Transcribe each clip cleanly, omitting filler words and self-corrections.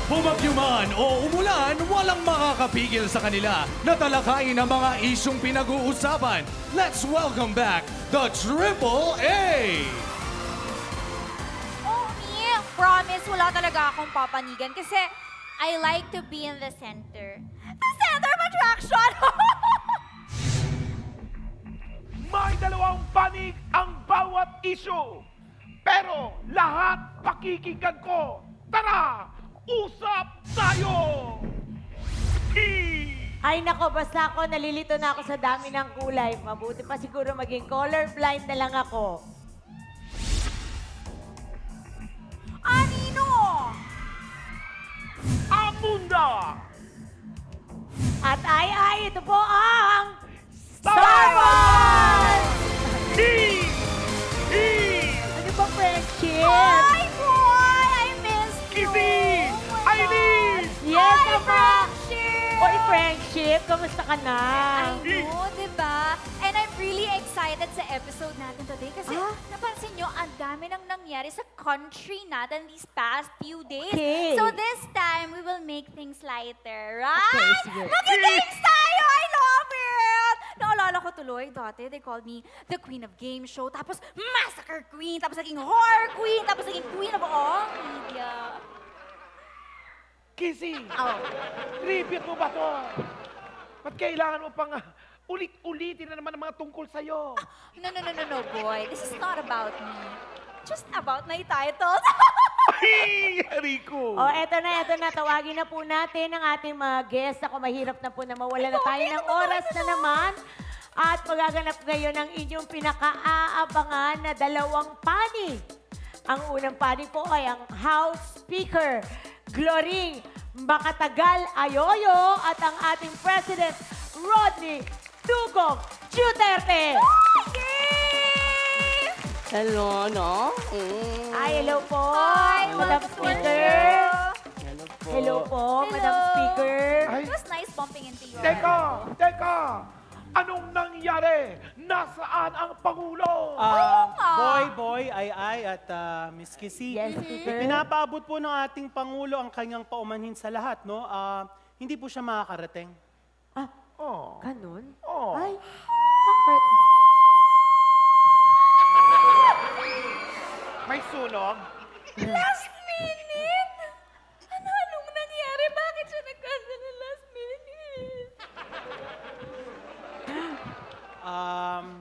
Bumagyo man o umulan, walang makakapigil sa kanila na talakayin ang mga isyong pinag-uusapan. Let's welcome back the Triple A! Oh, me, promise, wala talaga akong papanigan kasi I like to be in the center. The center of attraction! May dalawang panig ang bawat issue. Pero lahat pakikinggan ko. Tara! Usap tayo! Ay nako, basta ako nalilito na ako sa dami ng kulay. Mabuti pa siguro maging colorblind na lang ako. Anino! Amunda! At ito po ang Star Wars! Ano ba, friendship? Hi, boy! I missed you! Kitty! Aileen! Yes, Hi, friendship! Oy, friendship, kamusta ka na? I know, diba? And I'm really excited sa episode natin today kasi napansin nyo, ang dami nang nangyari sa country natin these past few days. Okay. So this time, we will make things lighter, right? Okay, sige. Mag-games tayo! I love it! Naalala ko tuloy, dati, they called me the Queen of Game Show, tapos Massacre Queen, tapos naging Horror Queen, tapos naging Queen of all media. Kissy! Oh. Tribute mo ba to? Ba't kailangan mo pang ulit-ulitin na naman ang mga tungkol sa'yo? No, boy. This is not about me. Just about my titles. Ay, Rico! Oh, eto na. Tawagin na po natin ang ating mga guests. Ako, mahirap na po na mawala na tayo ng oras na naman. At magaganap ngayon ang inyong pinaka-aabangan na dalawang panig. Ang unang panig po ay ang House Speaker, Gloring Makatagal Ayoyo at ang ating President, Rodney Dugong Duterte. Hello, no? Ay, hello po, Hi, Madam welcome Speaker. Hello po. Hello po, Hello. Madam Speaker. Ay, It was nice bumping into you. teka! Anong nangyari? Nasaan ang Pangulo? Boy, Ay, at Miss Kissy. Yes, Speaker. Pinapaabot po ng ating Pangulo ang kanyang paumanhin sa lahat, no? Hindi po siya makakarating. Oh. Ganun? Oh. Ay, May sunog? Last minute? Anong nangyari? Bakit siya nagkasa ng last minute?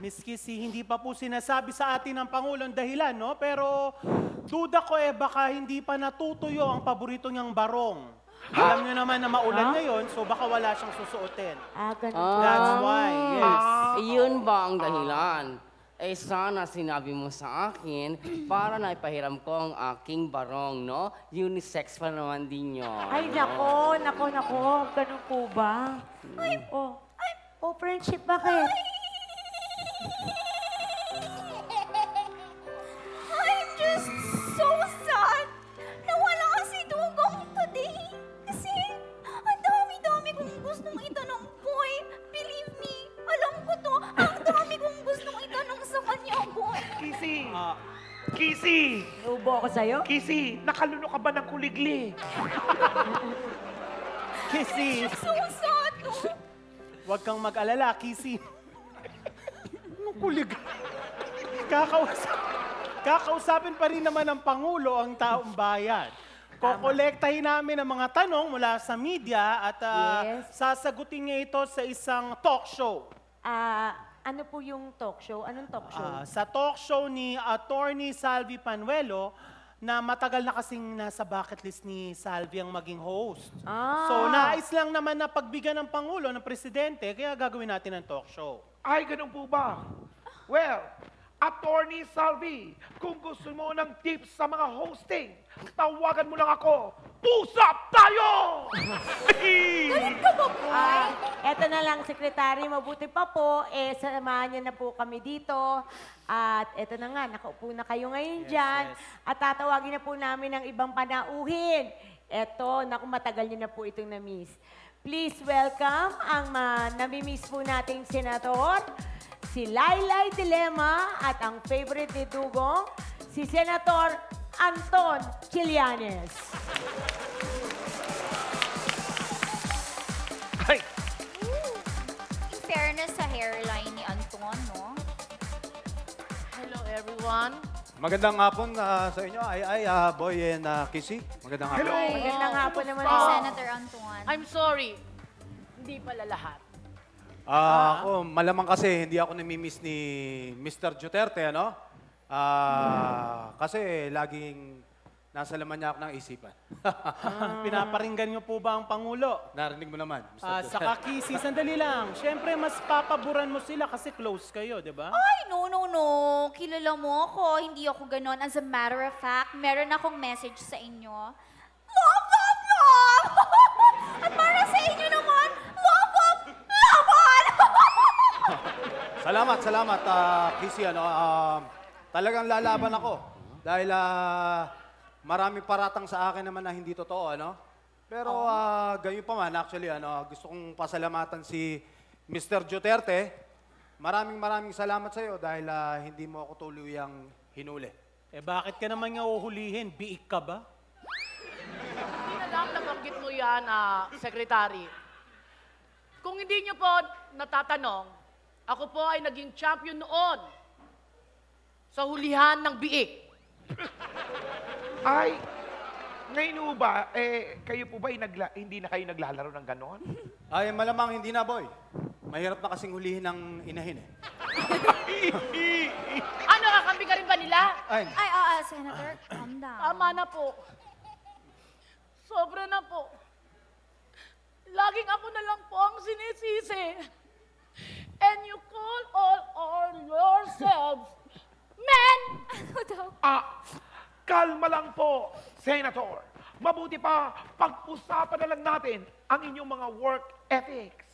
Miss Kissy, hindi pa po sinasabi sa atin ng Pangulo ang dahilan, no? Pero duda ko baka hindi pa natutuyo ang paborito niyang barong. Alam niyo naman na maulan ngayon, so baka wala siyang susuotin. ganun. That's why, yes. Yun ba ang dahilan? Sana sinabi mo sa akin para naipahiram ko ang aking barong, no? Unisex pa naman din yun. Ay, nako. Ganun po ba? Oh, friendship, bakit? I'm just so sad na wala si Dugong today. Kasi ang dami-dami kong gustong itanong, boy. Believe me, alam ko to. Ang dami kong gustong itanong sa kanya, boy. Kissy! Ubo ako sa'yo? Kissy, nakaluno ka ba ng kuligli? Kissy, So sad, no? huwag kang mag-alala, Kissy. Anong kulig? Kakausapin pa rin naman ng Pangulo ang taong bayan. Kokolektahin namin ang mga tanong mula sa media at Yes. sasagutin niya ito sa isang talk show. Ano po yung talk show? Anong talk show? Sa talk show ni Attorney Salvi Panuelo, na matagal na kasing nasa bucket list ni Salvi ang maging host. So, nais lang naman na pagbigyan ng Pangulo, ng Presidente, kaya gagawin natin ang talk show. Ay, ganun po ba? Well, Attorney Salvi, kung gusto mo ng tips sa mga hosting, tawagan mo lang ako. Usap tayo! Eto na lang, Secretary, mabuti pa po, samahan niyo na po kami dito. At eto na nga, nakaupo na kayo ngayon dyan. yes. At tatawagin na po namin ang ibang panauhin. Eto, naku, matagal niyo na po itong na-miss. Please welcome ang nami-miss po nating senador, si Laylay Dilema, at ang favorite ni Dugong, si Senator Anton Chileanes. hairline ni Anton, no? Hello everyone. Magandang hapon sa inyo, Boy and Kissy. Magandang hapon. Hello! Magandang hapon naman Hi, po. Senator Anton. I'm sorry. Hindi pala lahat. Ako, malamang kasi hindi ako namimiss ni Mr. Duterte, ano? Kasi laging nasa laman niya ako ng isipan. Pinaparinggan niyo po ba ang Pangulo? Narinig mo naman, Mr. Sa Duterte. Kakisi, sandali lang. Siyempre, mas papaboran mo sila kasi close kayo, di ba? Ay, no. Kilala mo ako. Hindi ako ganon. As a matter of fact, meron akong message sa inyo. Love! At para sa inyo naman, laban! Salamat, Kissy. Talagang lalaban ako. Dahil maraming paratang sa akin naman na hindi totoo, ano? Pero gayon pa man, actually, gusto kong pasalamatan si Mr. Duterte. Maraming salamat sa iyo dahil hindi mo ako tuluyang hinuli. Eh bakit ka naman nga uhulihin? Biik ka ba? Hindi na lang nabanggit mo yan, Secretary. Kung hindi niyo po natatanong, ako po ay naging champion noon sa hulihan ng biik. Ay, ngayon ho ba, kayo po ba hindi na kayo naglalaro ng ganon? Ay, malamang hindi na, boy. Mahirap na kasing hulihin ng inahin, eh. Ano, kakampi ka rin ba nila? Ay, Senator, calm down. Tama na po. Sobra na po. Laging ako na lang po ang sinisisi. And you call all on yourselves men! Ano daw? Kalma lang po, Senator. Mabuti pa, pag-usapan na lang natin ang inyong mga work ethics.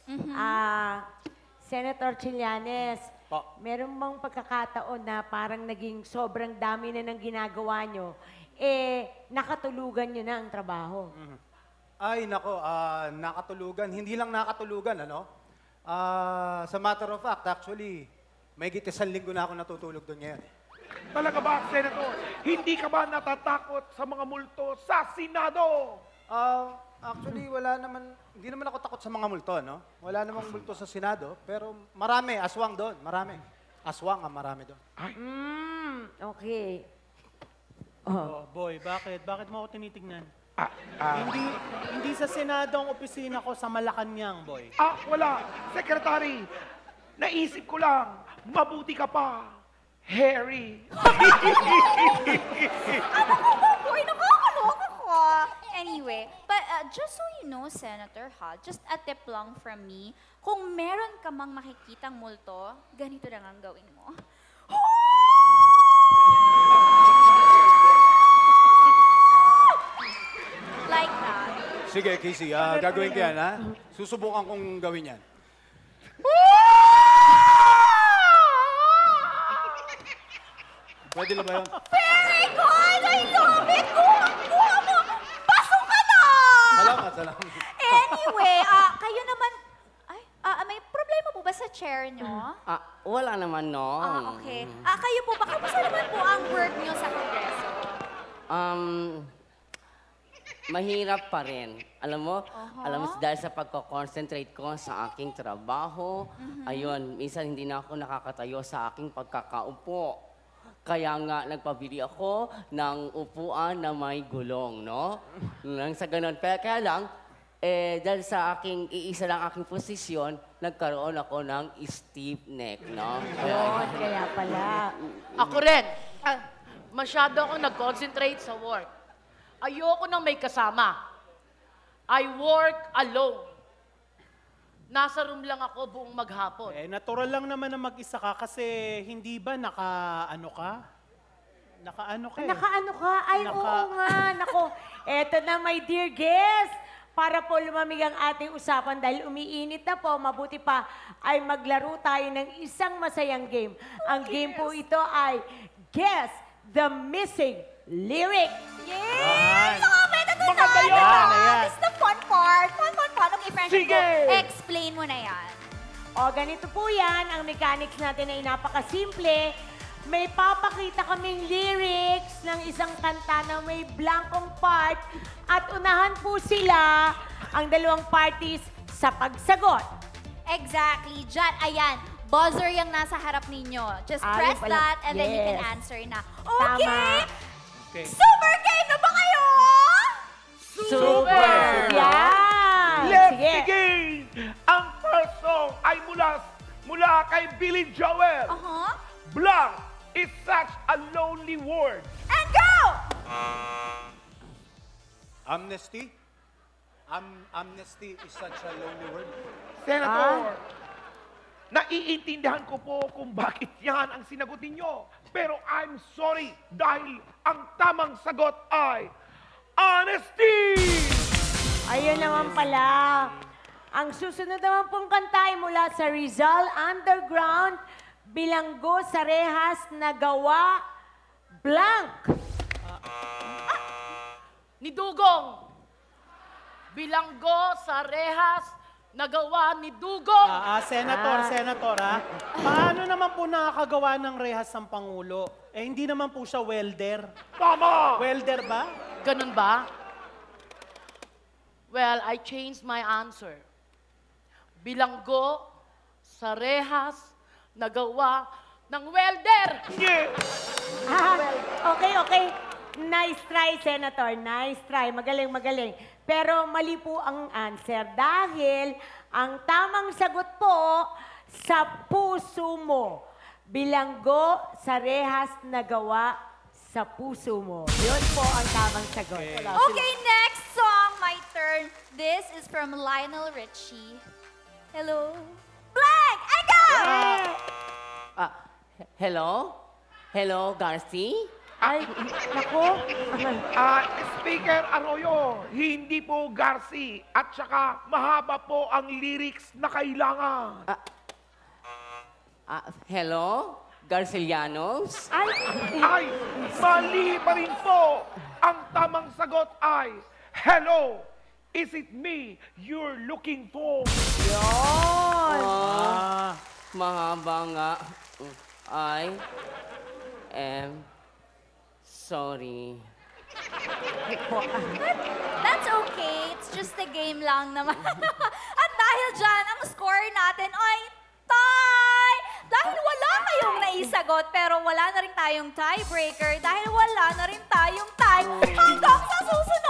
Senator Trillanes, Po. meron bang pagkakataon na parang naging sobrang dami na ng ginagawa nyo, nakatulugan nyo na ang trabaho? Ay, nako, nakatulugan. Hindi lang nakatulugan, ano? Sa matter of fact, actually, may 1 linggo na ako natutulog doon ngayon. Talaga ba, Senator? Hindi ka ba natatakot sa mga multo sa Senado? Actually, hindi naman ako takot sa mga multo, no? Wala namang multo sa Senado, pero marami, aswang doon, marami. Aswang ang marami doon. Okay. Oh, boy, bakit? Bakit mo ako tinitignan? Ah, Hindi sa Senado ang opisina ko, sa Malacanang, boy. wala. Secretary, naisip ko lang, mabuti ka pa. Harry. Boy, nakakaloka ka. Anyway, but just so you know, Senator, just a tip lang from me, kung meron ka mang makikitang multo, ganito lang ang gawin mo. Like that. Sige, Casey, gagawin ko yan, ha? Susubukan kong gawin yan. Pwede na ba yun? Very good! I love it! Kuha mo! Pasok ka na! Salamat. Anyway, kayo naman, may problema po ba sa chair nyo? Wala naman, no. Okay. Kayo po ba, kamusta naman po ang work nyo sa Kongreso? Mahirap pa rin. Alam mo, dahil sa pagko-concentrate ko sa aking trabaho, ayun, minsan hindi na ako nakakatayo sa aking pagkakaupo. Kaya nga, nagpabili ako ng upuan na may gulong, no? Nang sa ganun. Pero kaya lang, dahil sa iisa lang aking posisyon, nagkaroon ako ng stiff neck, no? Yun, kaya pala. Ako rin. Masyado ako nag-concentrate sa work. Ayoko nang may kasama. I work alone. Nasa room lang ako buong maghapon. Natural lang naman na mag-isa ka kasi hindi ba naka-ano ka? Naka-ano ka eh. Nakaano ka? Ay, oo nga. Nako, eto na, my dear guest. Para po lumamig ang ating usapan dahil umiinit na po, mabuti pa ay maglaro tayo ng isang masayang game. Ang game po ito ay Guess the Missing Lyric. Yay! Love it! Ito Maganda na! yan! This is the fun part. Fun part. Okay, friendship Sige! ko. Explain mo na yan. O, ganito po yan. Ang mechanics natin ay napakasimple. May papakita kaming lyrics ng isang kanta na may blankong part at unahan po sila ang dalawang parties sa pagsagot. Exactly. Diyan, ayan. buzzer yung nasa harap ninyo. Just Ah, press yun pala. that and then you can Yes. answer na. Tama. Okay? Okay. Super game na ba kayo? Super! Yan! Let's Sige. begin! Ang first song ay mula kay Billy Joel. Blank is such a lonely word. And go! Amnesty? Amnesty is such a lonely word. Senator, naiintindihan ko po kung bakit yan ang sinagot ninyo. Pero I'm sorry dahil ang tamang sagot ay honesty! Ayun naman pala. Ang susunod naman pong kanta ay mula sa Rizal Underground, Bilanggo sa Rehas na gawa blank. Ni Dugong. Bilanggo sa rehas, nagawa ni Dugong. Senator, paano naman po nakakagawa ng rehas ang Pangulo? Eh, hindi naman po siya welder. Tama! Welder ba? Ganun ba? Well, I changed my answer. Bilanggo sa rehas, nagawa ng welder. Yeah. Okay. Nice try, Senator. Nice try. Magaling. Pero mali po ang answer dahil ang tamang sagot po sa puso mo. Bilanggo sa rehas na gawa sa puso mo. Yun po ang tamang sagot. Okay, next song, my turn. This is from Lionel Richie. Hello? Blank! And go! Hello? Hello, Garci? Ay, nako. Speaker Arroyo, hindi po Garci. At saka mahaba po ang lyrics na kailangan. Hello? Garcilianos? Ay, mali pa rin po. Ang tamang sagot ay, hello, is it me you're looking for? Yun. Mahaba nga. I am sorry. That's okay. It's just a game lang naman. At dahil dyan, ang score natin ay tie! Dahil wala kayong naisagot, pero wala na rin tayong tiebreaker dahil wala na rin tayong tie. Hanggang sa susunod!